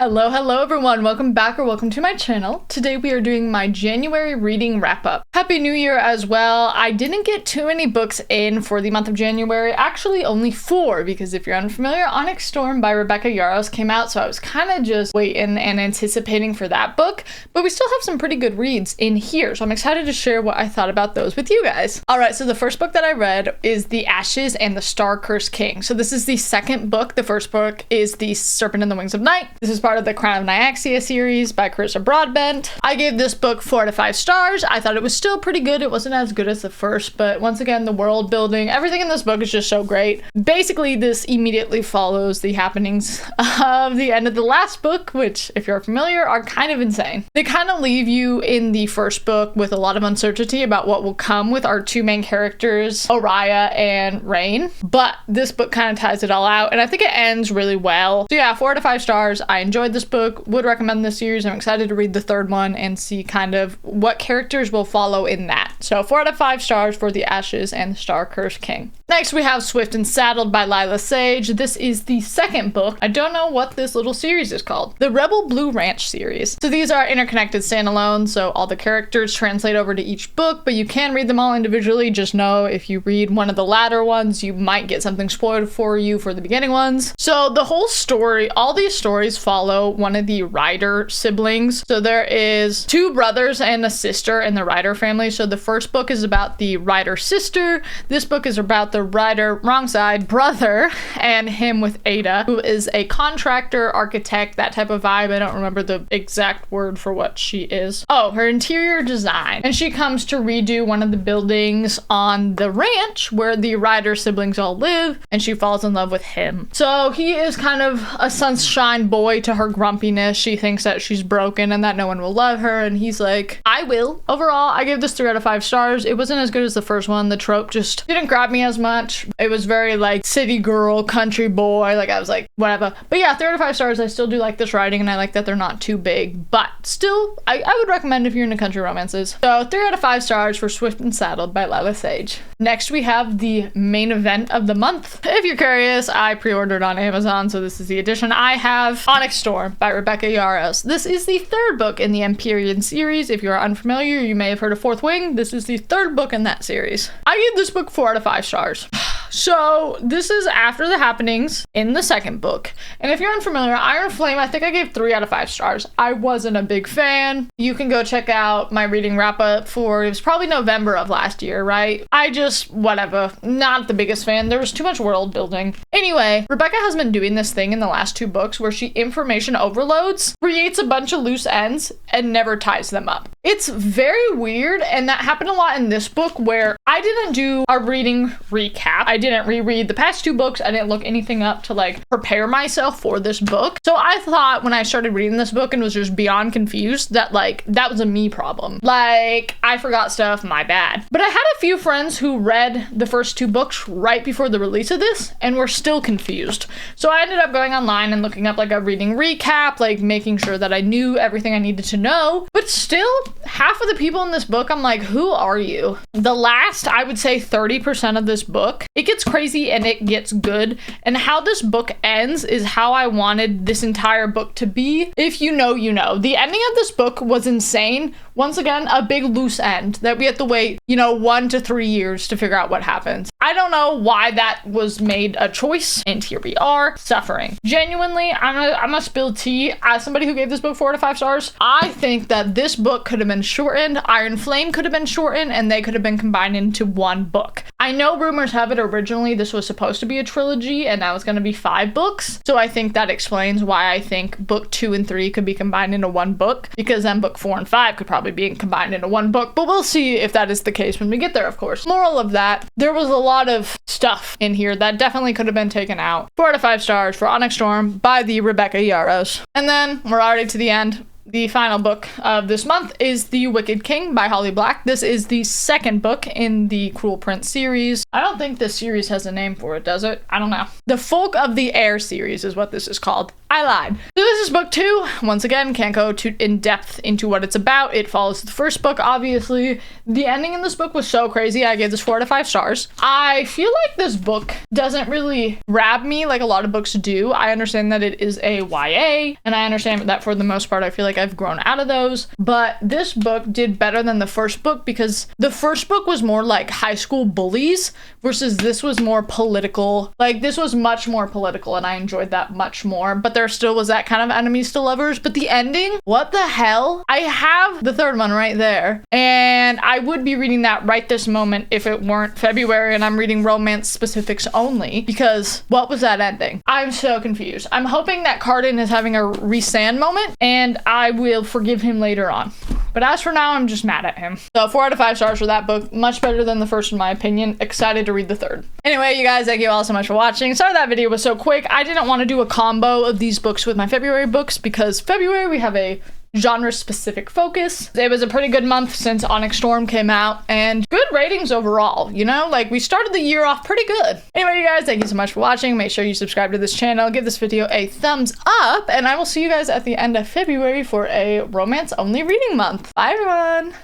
Hello everyone, welcome back or welcome to my channel. Today we are doing my January reading wrap-up. Happy New Year as well. I didn't get too many books in for the month of January, actually only 4, because if you're unfamiliar, Onyx by Rebecca Yarros came out, so I was kind of just waiting and anticipating for that book, but we still have some pretty good reads in here, so I'm excited to share what I thought about those with you guys. Alright, so the first book that I read is The Ashes and the Star-Cursed King. So this is the second book. The first book is The Serpent and the Wings of Night. This is part of the Crown of Nyaxia series by Carissa Broadbent. I gave this book 4 out of 5 stars. I thought it was still pretty good. It wasn't as good as the first, but once again, the world building, everything in this book is just so great. Basically, this immediately follows the happenings of the end of the last book, which, if you're familiar, are kind of insane. They kind of leave you in the first book with a lot of uncertainty about what will come with our two main characters, Oriah and Rain, but this book kind of ties it all out, and I think it ends really well. So yeah, 4 out of 5 stars. I enjoyed this book, would recommend this series. I'm excited to read the third one and see kind of what characters will follow in that. So 4 out of 5 stars for The Ashes and the Star-Cursed King. Next we have Swift and Saddled by Lyla Sage. This is the second book. I don't know what this little series is called. The Rebel Blue Ranch series. So these are interconnected standalone, so all the characters translate over to each book, but you can read them all individually. Just know if you read one of the latter ones, you might get something spoiled for you for the beginning ones. So the whole story, all these stories follow one of the Ryder siblings. So there is 2 brothers and a sister in the Ryder family. So the first book is about the Ryder sister. This book is about the Ryder, wrong side, brother, and him with Ada, who is a contractor, architect, that type of vibe. I don't remember the exact word for what she is. Oh, her interior design. And she comes to redo one of the buildings on the ranch where the Ryder siblings all live, and she falls in love with him. So he is kind of a sunshine boy to her grumpiness. She thinks that she's broken and that no one will love her, and he's like, I will. Overall, I gave this 3 out of 5 stars. It wasn't as good as the first one. The trope just didn't grab me as much. It was very like city girl, country boy, like I was like, whatever. But yeah, 3 out of 5 stars. I still do like this writing, and I like that they're not too big, but still, I would recommend if you're into country romances. So 3 out of 5 stars for Swift and Saddled by Lyla Sage. Next, we have the main event of the month. If you're curious, I pre-ordered on Amazon, so this is the edition I have. Onyx by Rebecca Yarros. This is the 3rd book in the Empyrean series. If you're unfamiliar, you may have heard of Fourth Wing. This is the 3rd book in that series. I gave this book 4 out of 5 stars. So this is after the happenings in the 2nd book. And if you're unfamiliar, Iron Flame, I think I gave 3 out of 5 stars. I wasn't a big fan. You can go check out my reading wrap up for, it was probably November of last year, right? I just, whatever, not the biggest fan. There was too much world building. Anyway, Rebecca has been doing this thing in the last 2 books where she information overloads, creates a bunch of loose ends, and never ties them up. It's very weird, and that happened a lot in this book where I didn't do a reading recap. I didn't reread the past 2 books. I didn't look anything up to like prepare myself for this book. So I thought when I started reading this book and was just beyond confused that like that was a me problem. Like I forgot stuff, my bad. But I had a few friends who read the first 2 books right before the release of this and were still confused. So I ended up going online and looking up like a reading recap, like making sure that I knew everything I needed to know. But still, half of the people in this book, I'm like, who are you? The last, I would say 30% of this book, it gets crazy and it gets good. And how this book ends is how I wanted this entire book to be. If you know, you know. The ending of this book was insane. Once again, a big loose end that we have to wait, 1 to 3 years to figure out what happens. I don't know why that was made a choice, and here we are, suffering. Genuinely, I'm gonna spill tea. As somebody who gave this book 4 out of 5 stars, I think that this book could have been shortened, Iron Flame could have been shortened, and they could have been combined into 1 book. I know rumors have it originally this was supposed to be a trilogy, and now it's gonna be 5 books, so I think that explains why I think book 2 and 3 could be combined into 1 book, because then book 4 and 5 could probably be combined into 1 book, but we'll see if that is the case when we get there, of course. Moral of that, there was a lot of stuff in here that definitely could have been taken out. 4 out of 5 stars for Onyx by the Rebecca Yarros. And then we're already to the end. The final book of this month is The Wicked King by Holly Black. This is the 2nd book in the Cruel Prince series. I don't think this series has a name for it, does it? I don't know. The Folk of the Air series is what this is called. I lied. So this is book 2. Once again, can't go too in depth into what it's about. It follows the first book, obviously. The ending in this book was so crazy. I gave this 4 out of 5 stars. I feel like this book doesn't really grab me like a lot of books do. I understand that it is a YA, and I understand that for the most part, I feel like I've grown out of those. But this book did better than the first book because the first book was more like high school bullies versus this was more political. Like, this was much more political, and I enjoyed that much more. But there still was that kind of enemies to lovers. But the ending, what the hell? I have the third one right there, and I would be reading that right this moment if it weren't February and I'm reading romance specifics only, because what was that ending? I'm so confused. I'm hoping that Carden is having a resand moment and I will forgive him later on. But as for now, I'm just mad at him. So 4 out of 5 stars for that book. Much better than the first in my opinion. Excited to read the third. Anyway, you guys, thank you all so much for watching. Sorry that video was so quick. I didn't want to do a combo of these books with my February books because February we have a genre-specific focus. It was a pretty good month since Onyx Storm came out, and good ratings overall, you know? Like, we started the year off pretty good. Anyway, you guys, thank you so much for watching. Make sure you subscribe to this channel, give this video a thumbs up, and I will see you guys at the end of February for a romance-only reading month. Bye, everyone!